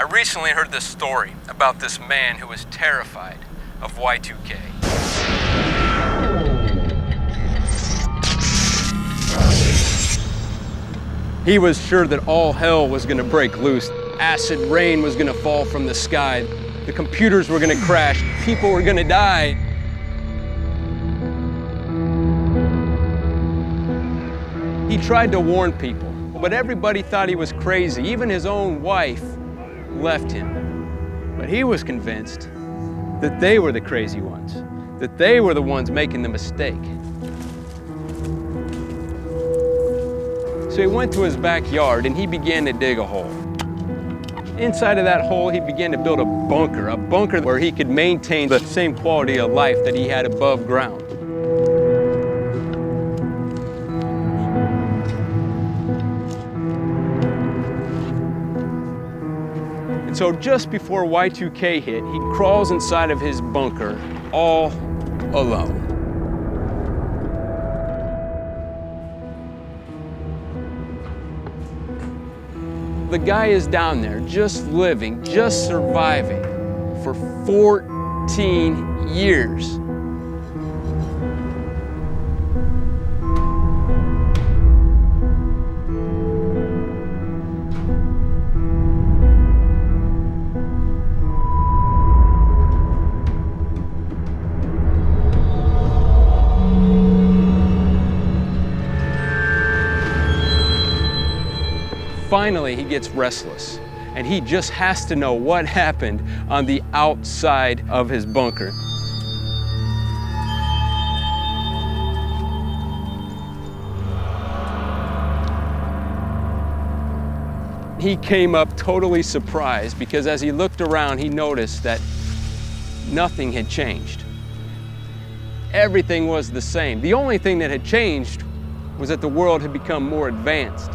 I recently heard this story about this man who was terrified of Y2K. He was sure that all hell was going to break loose. Acid rain was going to fall from the sky. The computers were going to crash. People were going to die. He tried to warn people, but everybody thought he was crazy. Even his own wife left him. But he was convinced that they were the crazy ones, that they were the ones making the mistake. So he went to his backyard and he began to dig a hole. Inside of that hole, he began to build a bunker where he could maintain the same quality of life that he had above ground. And so just before Y2K hit, he crawls inside of his bunker all alone. The guy is down there just living, just surviving for 14 years. Finally, he gets restless, and he just has to know what happened on the outside of his bunker. He came up totally surprised because as he looked around, he noticed that nothing had changed. Everything was the same. The only thing that had changed was that the world had become more advanced.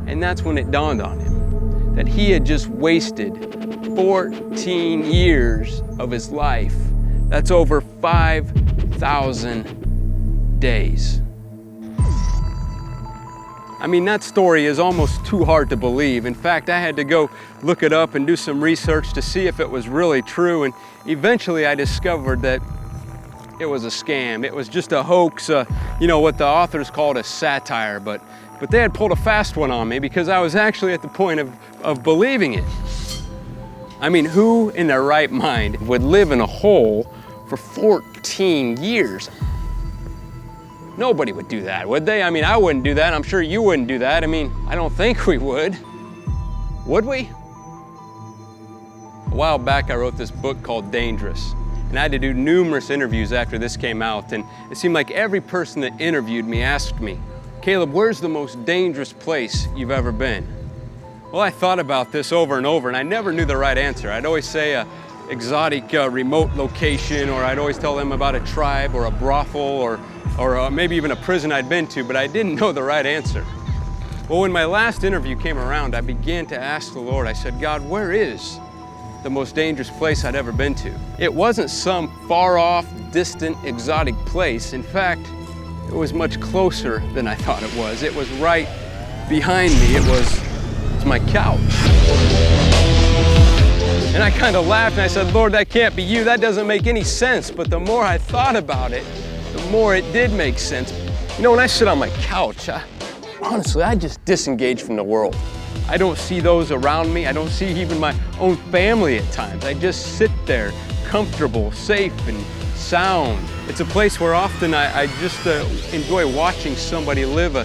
And that's when it dawned on him that he had just wasted 14 years of his life. That's over 5,000 days. I mean, that story is almost too hard to believe. In fact, I had to go look it up and do some research to see if it was really true. And eventually I discovered that it was a scam. It was just a hoax, what the authors called a satire, but they had pulled a fast one on me because I was actually at the point of believing it. I mean, who in their right mind would live in a hole for 14 years? Nobody would do that, would they? I mean, I wouldn't do that. I'm sure you wouldn't do that. I mean, I don't think we would. Would we? A while back, I wrote this book called Dangerous. And I had to do numerous interviews after this came out. And it seemed like every person that interviewed me asked me, Caleb, where's the most dangerous place you've ever been? Well, I thought about this over and over, and I never knew the right answer. I'd always say a exotic remote location, or I'd always tell them about a tribe or a brothel or maybe even a prison I'd been to, but I didn't know the right answer. Well, when my last interview came around, I began to ask the Lord, I said, God, where is the most dangerous place I'd ever been to? It wasn't some far off, distant, exotic place. In fact, it was much closer than I thought it was. It was right behind me. It was my couch. And I kind of laughed and I said, Lord, that can't be you. That doesn't make any sense. But the more I thought about it, the more it did make sense. You know, when I sit on my couch, honestly, I just disengage from the world. I don't see those around me. I don't see even my own family at times. I just sit there, comfortable, safe, and sound. It's a place where often I just enjoy watching somebody live a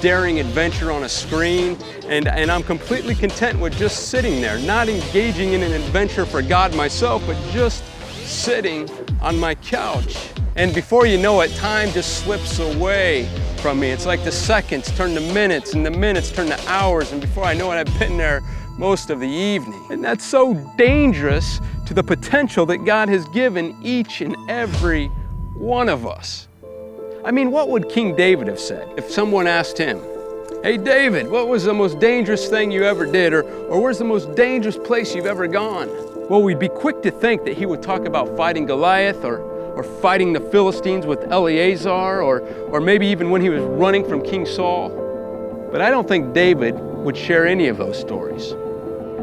daring adventure on a screen, and I'm completely content with just sitting there, not engaging in an adventure for God myself, but just sitting on my couch. And before you know it, time just slips away from me. It's like the seconds turn to minutes, and the minutes turn to hours, and before I know it, I've been there most of the evening. And that's so dangerous to the potential that God has given each and every one of us. I mean, what would King David have said if someone asked him, hey David, what was the most dangerous thing you ever did, or where's the most dangerous place you've ever gone? Well, we'd be quick to think that he would talk about fighting Goliath or fighting the Philistines with Eleazar or maybe even when he was running from King Saul. But I don't think David would share any of those stories.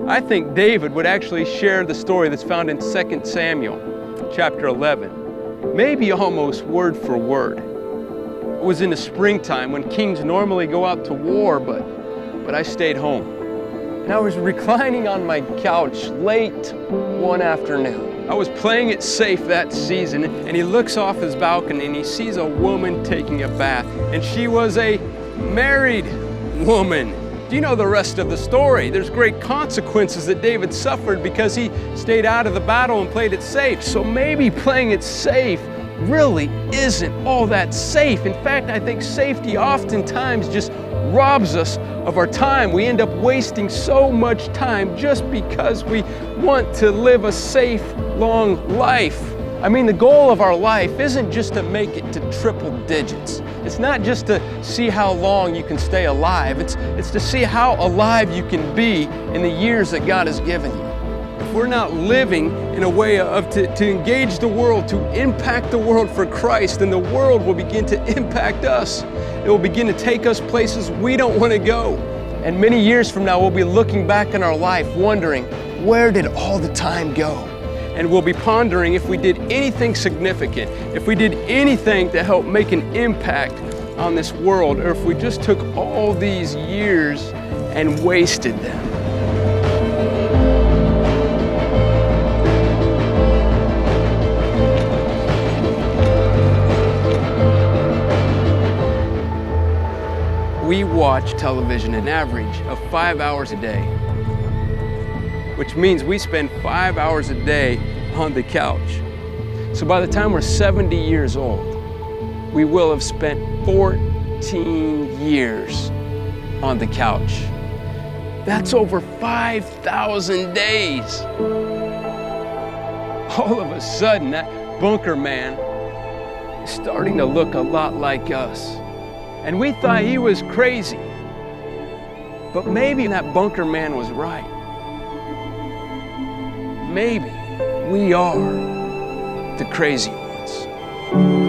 I think David would actually share the story that's found in 2 Samuel chapter 11, maybe almost word for word. It was in the springtime when kings normally go out to war, but I stayed home. And I was reclining on my couch late one afternoon. I was playing it safe that season, and he looks off his balcony and he sees a woman taking a bath, and she was a married woman. Do you know the rest of the story? There's great consequences that David suffered because he stayed out of the battle and played it safe. So maybe playing it safe really isn't all that safe. In fact, I think safety oftentimes just robs us of our time. We end up wasting so much time just because we want to live a safe, long life. I mean, the goal of our life isn't just to make it to triple digits. It's not just to see how long you can stay alive. It's to see how alive you can be in the years that God has given you. If we're not living in a way to engage the world, to impact the world for Christ, then the world will begin to impact us. It will begin to take us places we don't want to go. And many years from now, we'll be looking back in our life wondering, where did all the time go? And we'll be pondering if we did anything significant, if we did anything to help make an impact on this world, or if we just took all these years and wasted them. We watch television an average of 5 hours a day, which means we spend 5 hours a day on the couch. So by the time we're 70 years old, we will have spent 14 years on the couch. That's over 5,000 days. All of a sudden, that Bunkerman is starting to look a lot like us. And we thought he was crazy. But maybe that Bunkerman was right. Maybe we are the crazy ones.